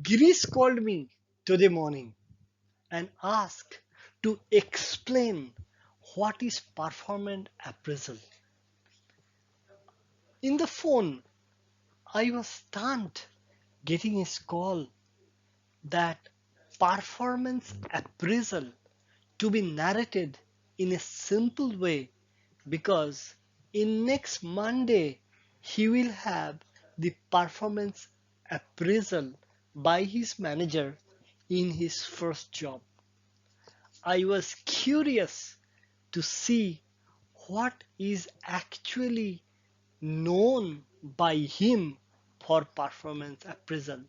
Girish called me today morning and asked to explain what is performance appraisal. In the phone, I was stunned getting his call that performance appraisal to be narrated in a simple way because in next Monday he will have the performance appraisal by his manager in his first job. I was curious to see what is actually known by him for performance appraisal.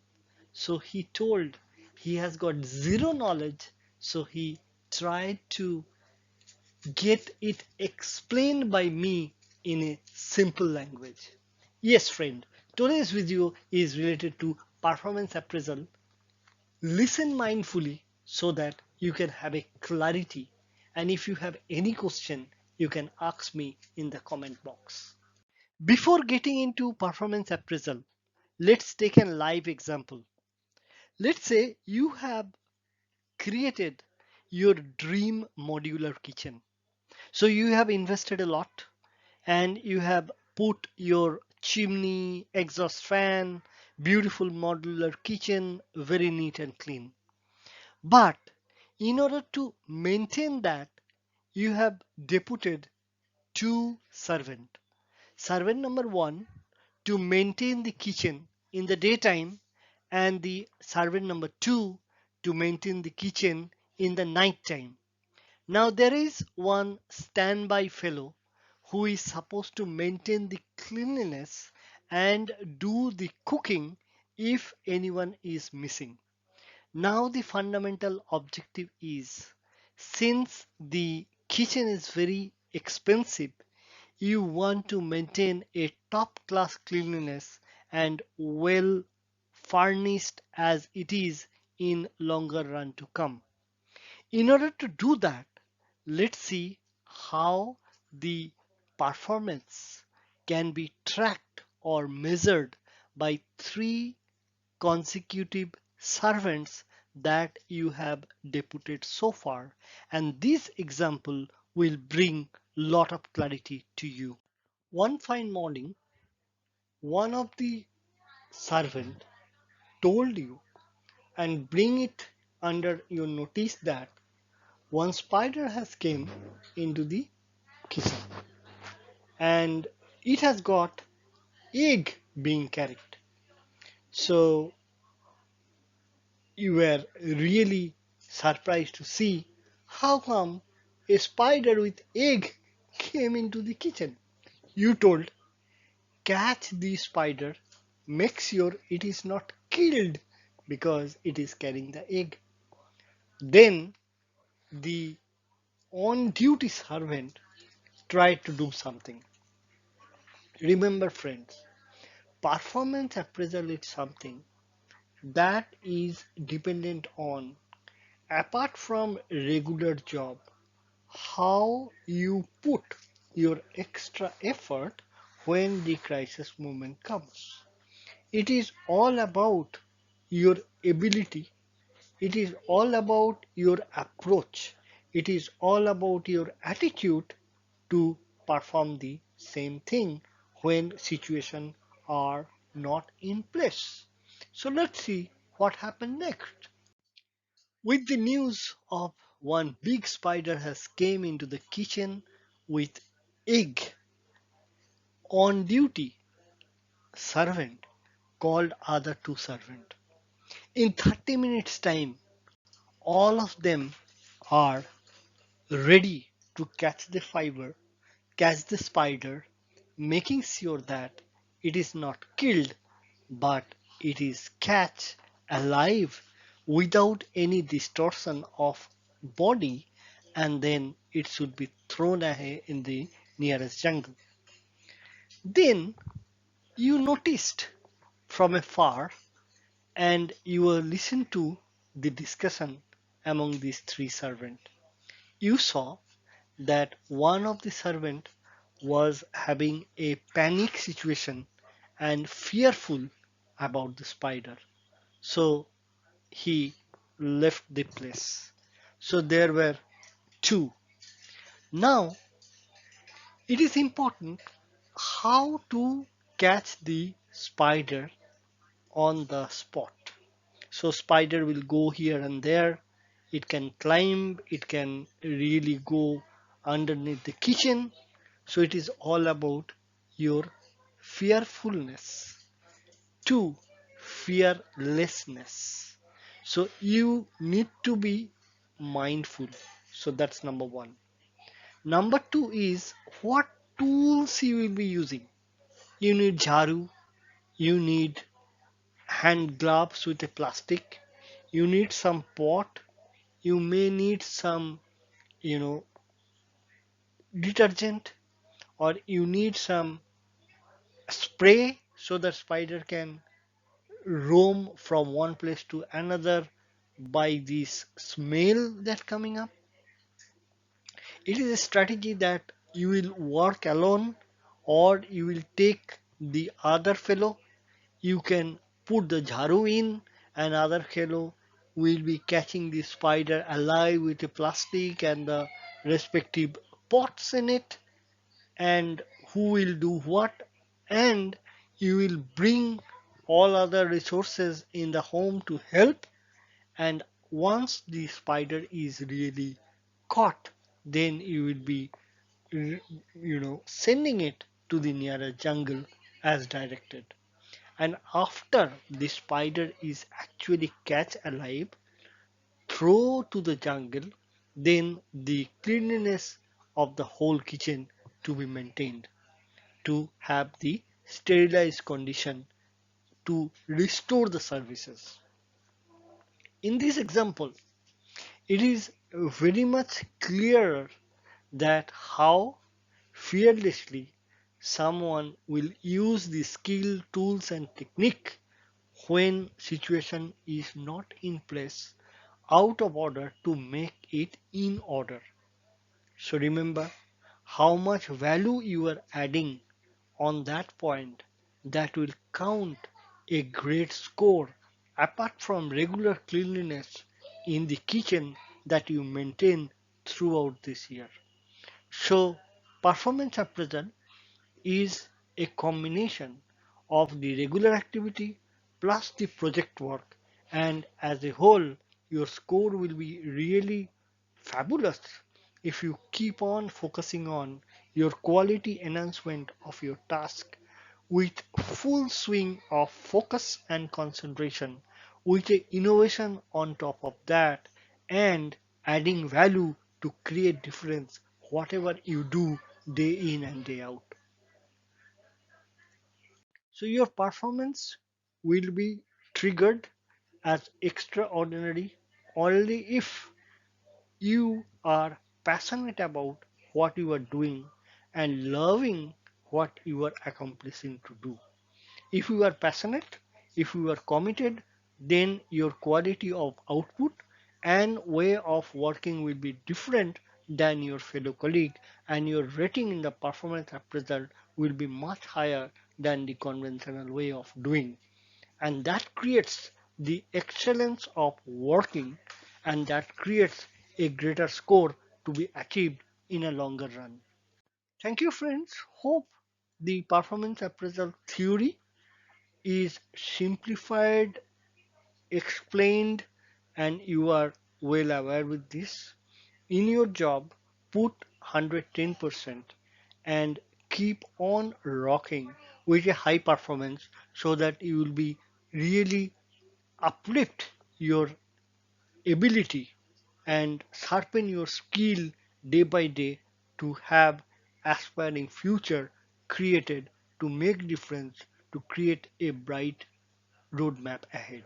So he told he has got zero knowledge, so he tried to get it explained by me in a simple language. Yes, friend, today's video is related to performance appraisal. Listen mindfully so that you can have a clarity. And if you have any question, you can ask me in the comment box. Before getting into performance appraisal, let's take a live example. Let's say you have created your dream modular kitchen. So you have invested a lot and you have put your chimney, exhaust fan, beautiful modular kitchen, very neat and clean. But in order to maintain that, you have deputed two servants. Servant number one to maintain the kitchen in the daytime, and the servant number two to maintain the kitchen in the night time. Now there is one standby fellow who is supposed to maintain the cleanliness and do the cooking if anyone is missing. Now the fundamental objective is, since the kitchen is very expensive, you want to maintain a top class cleanliness and well furnished as it is in longer run to come. In order to do that, let's see how the performance can be tracked or measured by three consecutive servants that you have deputed so far, and this example will bring lot of clarity to you. One fine morning, one of the servant told you, and bring it under your notice, that one spider has came into the kitchen and it has got egg being carried. So you were really surprised to see how come a spider with egg came into the kitchen. You told, catch the spider, make sure it is not killed because it is carrying the egg. Then the on duty servant tried to do something. Remember, friends, performance appraisal is something that is dependent on, apart from regular job, how you put your extra effort when the crisis moment comes. It is all about your ability. It is all about your approach. It is all about your attitude to perform the same thing when situations are not in place. So let's see what happened next. With the news of one big spider has came into the kitchen with egg, on duty servant called other two servant. In 30 minutes time, all of them are ready to catch the fiber, catch the spider, making sure that it is not killed, but it is catch alive without any distortion of body, and then it should be thrown away in the nearest jungle. Then you noticed from afar and you will listen to the discussion among these three servants. You saw that one of the servant was having a panic situation and fearful about the spider. So he left the place. So there were two. Now it is important how to catch the spider on the spot. So spider will go here and there. It can climb, it can really go underneath the kitchen. So it is all about your fearfulness. Two, fearlessness. So you need to be mindful. So that's number one. Number two is what tools you will be using. You need jharu, you need hand gloves with a plastic, you need some pot, you may need some, you know, detergent, or you need some spray so that spider can roam from one place to another by this smell that coming up. It is a strategy that you will work alone or you will take the other fellow. You can put the jharu in, and other fellow will be catching the spider alive with the plastic and the respective pots in it, and who will do what, and you will bring all other resources in the home to help. And once the spider is really caught, then you will be sending it to the nearest jungle as directed. And after the spider is actually catch alive, throw to the jungle, then the cleanliness of the whole kitchen to be maintained, to have the sterilized condition, to restore the services. In this example, it is very much clearer that how fearlessly someone will use the skill, tools and technique when situation is not in place, out of order, to make it in order. So remember how much value you are adding on that point. That will count a great score apart from regular cleanliness in the kitchen that you maintain throughout this year. So performance appraisal is a combination of the regular activity plus the project work, and as a whole your score will be really fabulous if you keep on focusing on your quality enhancement of your task with full swing of focus and concentration, with a innovation on top of that, and adding value to create difference whatever you do day in and day out. So your performance will be triggered as extraordinary only if you are passionate about what you are doing and loving what you are accomplishing to do. If you are passionate, if you are committed, then your quality of output and way of working will be different than your fellow colleague, and your rating in the performance appraisal will be much higher than the conventional way of doing. And that creates the excellence of working, and that creates a greater score to be achieved in a longer run. Thank you, friends. Hope the performance appraisal theory is simplified, explained, and you are well aware with this. In your job, put 110% and keep on rocking with a high performance so that you will be really uplift your ability and sharpen your skill day by day to have aspiring future created, to make difference, to create a bright roadmap ahead.